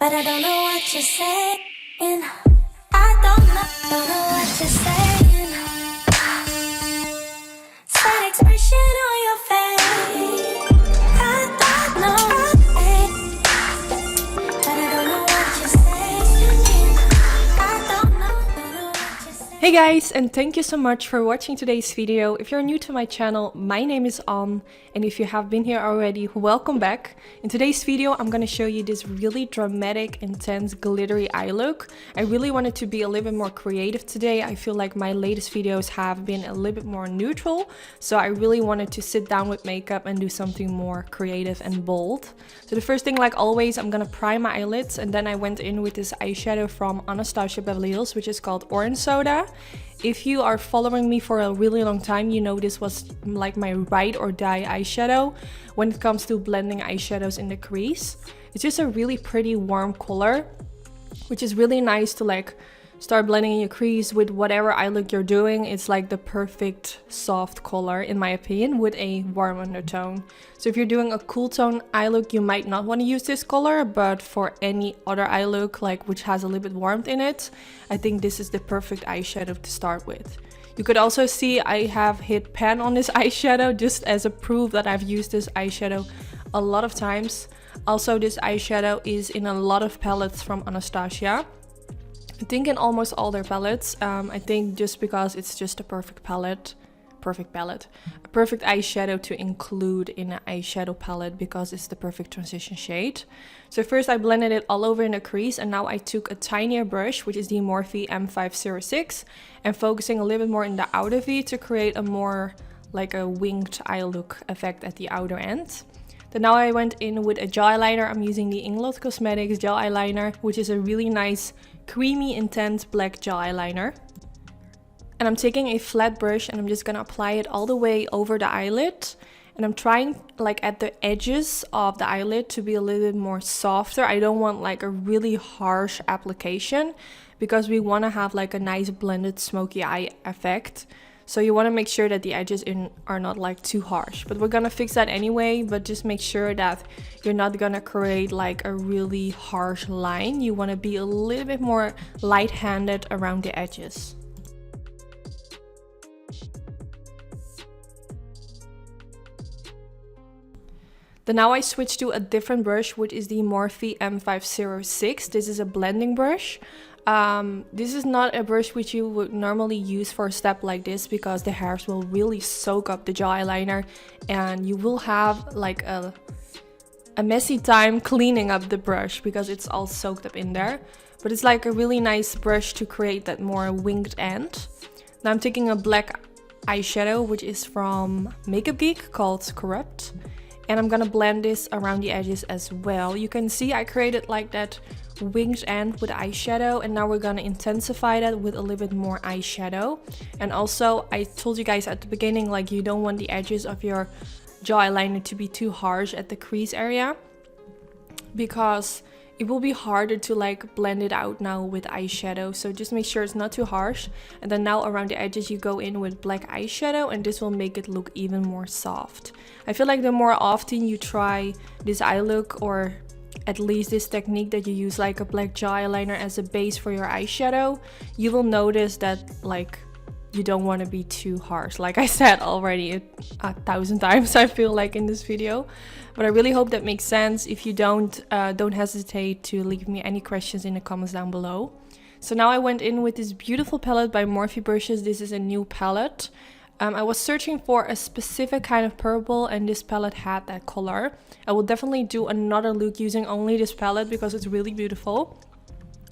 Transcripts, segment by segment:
but I don't know what you're saying. I don't know what you're saying. Sad expression on your face. I don't know, but I don't know what you're saying. I don't know what you're saying. Hey guys, and thank you so much for watching today's video. If you're new to my channel, my name is Anne, and if you have been here already, welcome back. In today's video, I'm gonna show you this really dramatic, intense, glittery eye look. I really wanted to be a little bit more creative today. I feel like my latest videos have been a little bit more neutral, so I really wanted to sit down with makeup and do something more creative and bold. So the first thing, like always, I'm gonna prime my eyelids, and then I went in with this eyeshadow from Anastasia Beverly Hills, which is called Orange Soda. If you are following me for a really long time, you know this was like my ride or die eyeshadow when it comes to blending eyeshadows in the crease. It's just a really pretty warm color, which is really nice to like start blending in your crease with whatever eye look you're doing. It's like the perfect soft color in my opinion with a warm undertone. So if you're doing a cool tone eye look, you might not want to use this color, but for any other eye look like which has a little bit warmth in it, I think this is the perfect eyeshadow to start with. You could also see I have hit pan on this eyeshadow just as a proof that I've used this eyeshadow a lot of times. Also, this eyeshadow is in a lot of palettes from Anastasia. I think in almost all their palettes. I think just because it's just a perfect eyeshadow to include in an eyeshadow palette because it's the perfect transition shade. So first I blended it all over in the crease, and now I took a tinier brush, which is the Morphe M506, and focusing a little bit more in the outer V to create a more like a winged eye look effect at the outer end. Then now I went in with a gel eyeliner. I'm using the Inglot Cosmetics gel eyeliner, which is a really nice creamy intense black gel eyeliner. And I'm taking a flat brush and I'm just gonna apply it all the way over the eyelid. And I'm trying like at the edges of the eyelid to be a little bit more softer. I don't want like a really harsh application because we want to have like a nice blended smoky eye effect. So you want to make sure that the edges are not like too harsh, but we're gonna fix that anyway. But just make sure that you're not gonna create like a really harsh line. You want to be a little bit more light-handed around the edges. Then now I switch to a different brush, which is the Morphe M506. This is a blending brush. This is not a brush which you would normally use for a step like this because the hairs will really soak up the gel eyeliner and you will have like a messy time cleaning up the brush because it's all soaked up in there. But it's like a really nice brush to create that more winged end. Now I'm taking a black eyeshadow which is from Makeupgeek called Corrupt, and I'm gonna blend this around the edges as well. You can see I created like that winged end with eyeshadow, and now we're gonna intensify that with a little bit more eyeshadow. And also I told you guys at the beginning, like you don't want the edges of your gel eyeliner to be too harsh at the crease area because it will be harder to like blend it out now with eyeshadow. So just make sure it's not too harsh. And then now around the edges you go in with black eyeshadow, and this will make it look even more soft. I feel like the more often you try this eye look, or at least this technique that you use like a black gel eyeliner as a base for your eyeshadow, you will notice that like you don't want to be too harsh, like I said already a thousand times I feel like in this video. But I really hope that makes sense. If you don't hesitate to leave me any questions in the comments down below. So now I went in with this beautiful palette by Morphe Brushes. This is a new palette. I was searching for a specific kind of purple, and this palette had that color. I will definitely do another look using only this palette because it's really beautiful.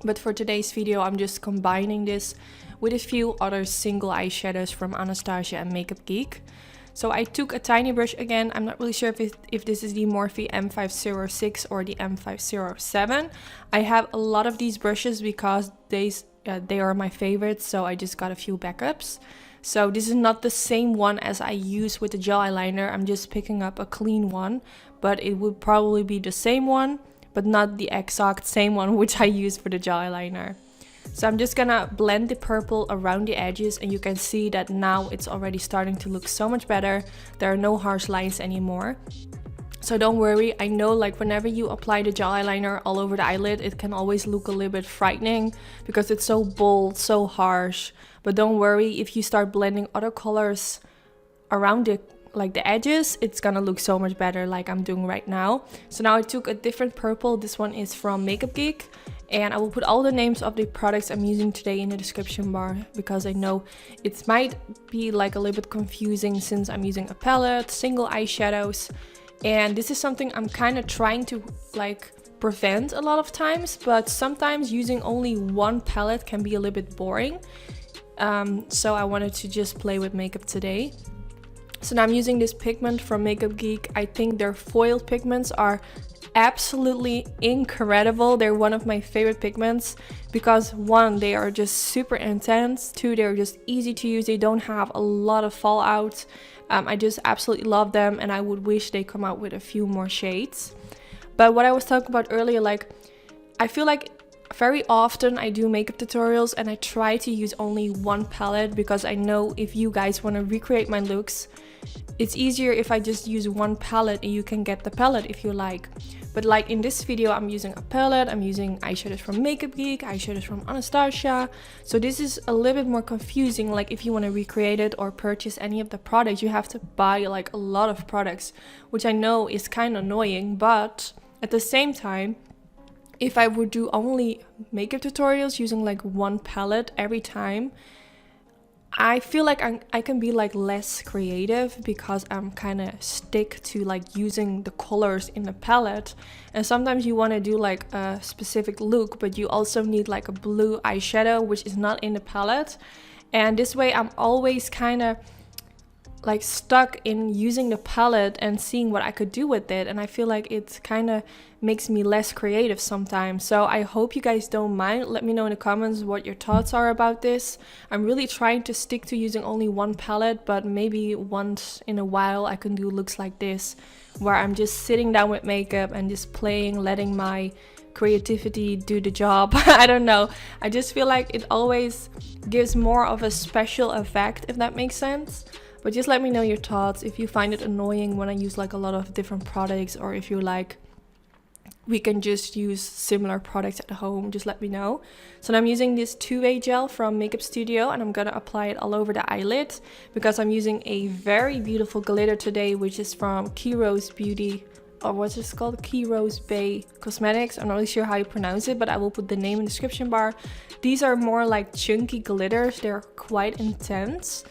But for today's video, I'm just combining this with a few other single eyeshadows from Anastasia and Makeupgeek. So I took a tiny brush again. I'm not really sure if this is the Morphe M506 or the M507. I have a lot of these brushes because they are my favorites, so I just got a few backups. So this is not the same one as I use with the gel eyeliner. I'm just picking up a clean one, but it would probably be the same one, but not the exact same one which I use for the gel eyeliner. So I'm just gonna blend the purple around the edges, and you can see that now it's already starting to look so much better. There are no harsh lines anymore. So don't worry, I know like whenever you apply the gel eyeliner all over the eyelid, it can always look a little bit frightening because it's so bold, so harsh. But don't worry, if you start blending other colors around it, like the edges, it's gonna look so much better like I'm doing right now. So now I took a different purple. This one is from Makeupgeek, and I will put all the names of the products I'm using today in the description bar because I know it might be like a little bit confusing since I'm using a palette, single eyeshadows, and this is something I'm kind of trying to like prevent a lot of times, but sometimes using only one palette can be a little bit boring. So I wanted to just play with makeup today. So now I'm using this pigment from Makeupgeek. I think their foiled pigments are absolutely incredible. They're one of my favorite pigments because one, they are just super intense. Two, they're just easy to use. They don't have a lot of fallout. I just absolutely love them, and I would wish they come out with a few more shades. But what I was talking about earlier, like I feel like very often I do makeup tutorials and I try to use only one palette because I know if you guys want to recreate my looks, it's easier if I just use one palette and you can get the palette if you like. But like in this video, I'm using a palette, I'm using eyeshadows from Makeupgeek, eyeshadows from Anastasia. So this is a little bit more confusing. Like if you want to recreate it or purchase any of the products, you have to buy like a lot of products, which I know is kind of annoying. But at the same time, if I would do only makeup tutorials using like one palette every time, I feel like I can be like less creative because I'm kind of stick to like using the colors in the palette. And sometimes you want to do like a specific look, but you also need like a blue eyeshadow, which is not in the palette. And this way I'm always kind of like stuck in using the palette and seeing what I could do with it, and I feel like it kind of makes me less creative sometimes. So I hope you guys don't mind. Let me know in the comments what your thoughts are about this. I'm really trying to stick to using only one palette, but maybe once in a while I can do looks like this where I'm just sitting down with makeup and just playing, letting my creativity do the job. I don't know, I just feel like it always gives more of a special effect, if that makes sense. But just let me know your thoughts, if you find it annoying when I use like a lot of different products, or if you like we can just use similar products at home, just let me know. So now I'm using this two-way gel from Makeupstudio and I'm gonna apply it all over the eyelid because I'm using a very beautiful glitter today, which is from Key Rose Beauty, or what's it called? Key Rose Bay Cosmetics. I'm not really sure how you pronounce it, but I will put the name in the description bar. These are more like chunky glitters. They're quite intense.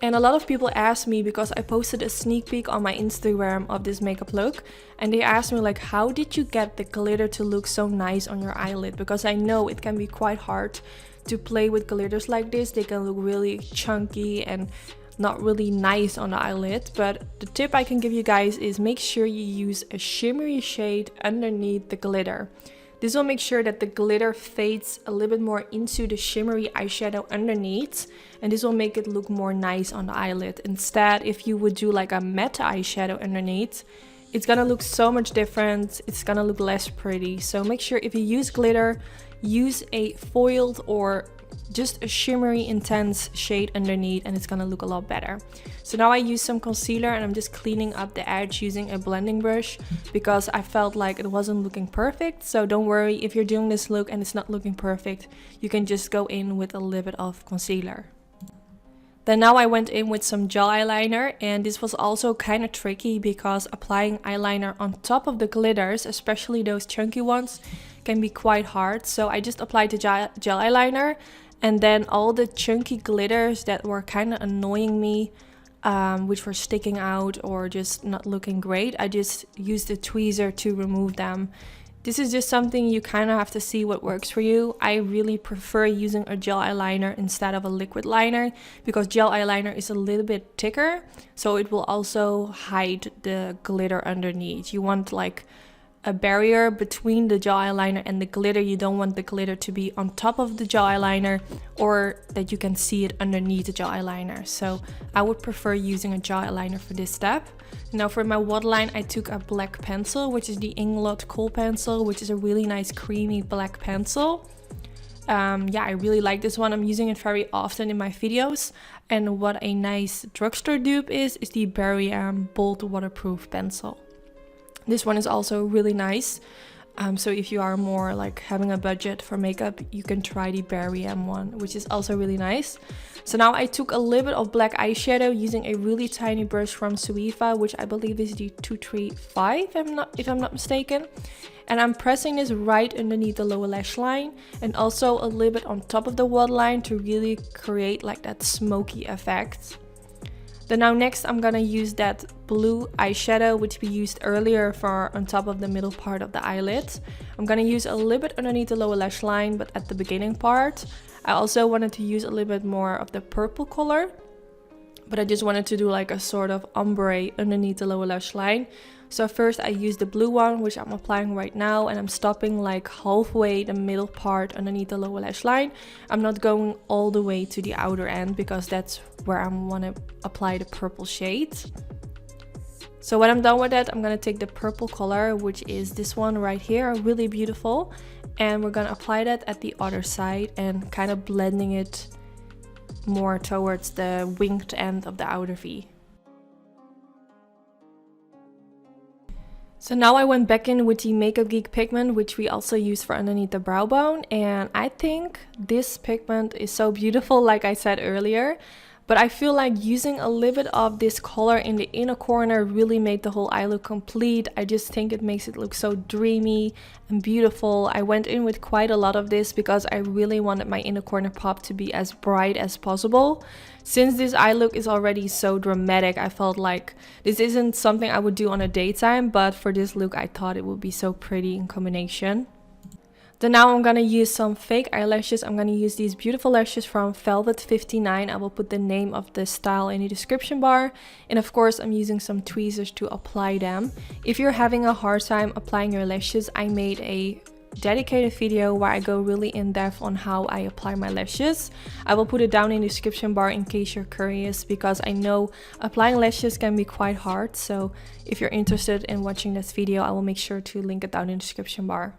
And a lot of people ask me, because I posted a sneak peek on my Instagram of this makeup look, and they asked me like, how did you get the glitter to look so nice on your eyelid? Because I know it can be quite hard to play with glitters like this. They can look really chunky and not really nice on the eyelid. But the tip I can give you guys is make sure you use a shimmery shade underneath the glitter. This will make sure that the glitter fades a little bit more into the shimmery eyeshadow underneath, and this will make it look more nice on the eyelid. Instead, if you would do like a matte eyeshadow underneath, it's gonna look so much different. It's gonna look less pretty. So make sure if you use glitter, use a foiled or just a shimmery intense shade underneath, and it's gonna look a lot better. So now I use some concealer and I'm just cleaning up the edge using a blending brush because I felt like it wasn't looking perfect. So don't worry, if you're doing this look and it's not looking perfect, you can just go in with a little bit of concealer. Then now I went in with some gel eyeliner, and this was also kind of tricky because applying eyeliner on top of the glitters, especially those chunky ones, can be quite hard. So I just applied the gel eyeliner, and then all the chunky glitters that were kind of annoying me, which were sticking out or just not looking great, I just used a tweezer to remove them. This is just something you kind of have to see what works for you. I really prefer using a gel eyeliner instead of a liquid liner because gel eyeliner is a little bit thicker, so it will also hide the glitter underneath. You want like a barrier between the gel eyeliner and the glitter. You don't want the glitter to be on top of the gel eyeliner or that you can see it underneath the gel eyeliner. So I would prefer using a gel eyeliner for this step. Now for my waterline, I took a black pencil, which is the Inglot kohl pencil, which is a really nice creamy black pencil. Yeah, I really like this one. I'm using it very often in my videos. And what a nice drugstore dupe is the Berry Bold Waterproof Pencil. This one is also really nice. So if you are more like having a budget for makeup, you can try the Berry one, which is also really nice. So now I took a little bit of black eyeshadow using a really tiny brush from Suifa, which I believe is the 235 if I'm not mistaken. And I'm pressing this right underneath the lower lash line and also a little bit on top of the waterline to really create like that smoky effect. Then now next I'm gonna use that blue eyeshadow which we used earlier for on top of the middle part of the eyelid. I'm gonna use a little bit underneath the lower lash line, but at the beginning part. I also wanted to use a little bit more of the purple color, but I just wanted to do like a sort of ombre underneath the lower lash line. So first I used the blue one, which I'm applying right now, and I'm stopping like halfway the middle part underneath the lower lash line. I'm not going all the way to the outer end because that's where I want to apply the purple shade. So when I'm done with that, I'm going to take the purple color, which is this one right here, really beautiful. And we're going to apply that at the other side and kind of blending it more towards the winged end of the outer V. So now I went back in with the Makeupgeek pigment, which we also use for underneath the brow bone. And I think this pigment is so beautiful, like I said earlier. But I feel like using a little bit of this color in the inner corner really made the whole eye look complete. I just think it makes it look so dreamy and beautiful. I went in with quite a lot of this because I really wanted my inner corner pop to be as bright as possible. Since this eye look is already so dramatic, I felt like this isn't something I would do on a daytime, but for this look I thought it would be so pretty in combination. Then now I'm gonna use some fake eyelashes. I'm gonna use these beautiful lashes from Velvet 59. I will put the name of the style in the description bar. And of course I'm using some tweezers to apply them. If you're having a hard time applying your lashes, I made a dedicated video where I go really in depth on how I apply my lashes. I will put it down in the description bar in case you're curious, because I know applying lashes can be quite hard. So if you're interested in watching this video, I will make sure to link it down in the description bar.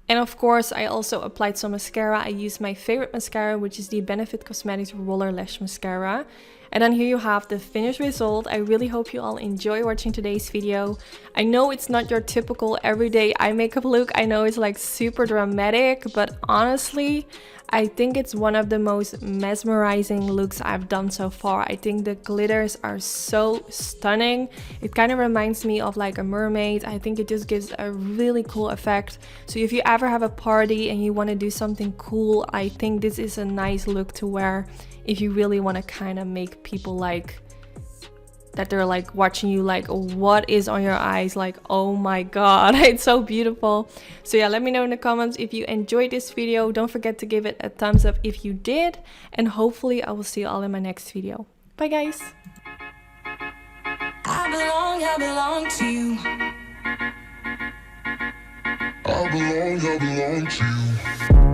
And of course, I also applied some mascara. I used my favorite mascara, which is the Benefit Cosmetics Roller Lash Mascara. And then here you have the finished result. I really hope you all enjoy watching today's video. I know it's not your typical everyday eye makeup look. I know it's like super dramatic, but honestly, I think it's one of the most mesmerizing looks I've done so far. I think the glitters are so stunning. It kind of reminds me of like a mermaid. I think it just gives a really cool effect. So if you ever have a party and you want to do something cool, I think this is a nice look to wear if you really want to kind of make people like that they're like watching you like, what is on your eyes? Like, oh my god, it's so beautiful. So yeah, let me know in the comments if you enjoyed this video. Don't forget to give it a thumbs up if you did, and hopefully I will see you all in my next video. Bye guys. I belong to you. I belong to you.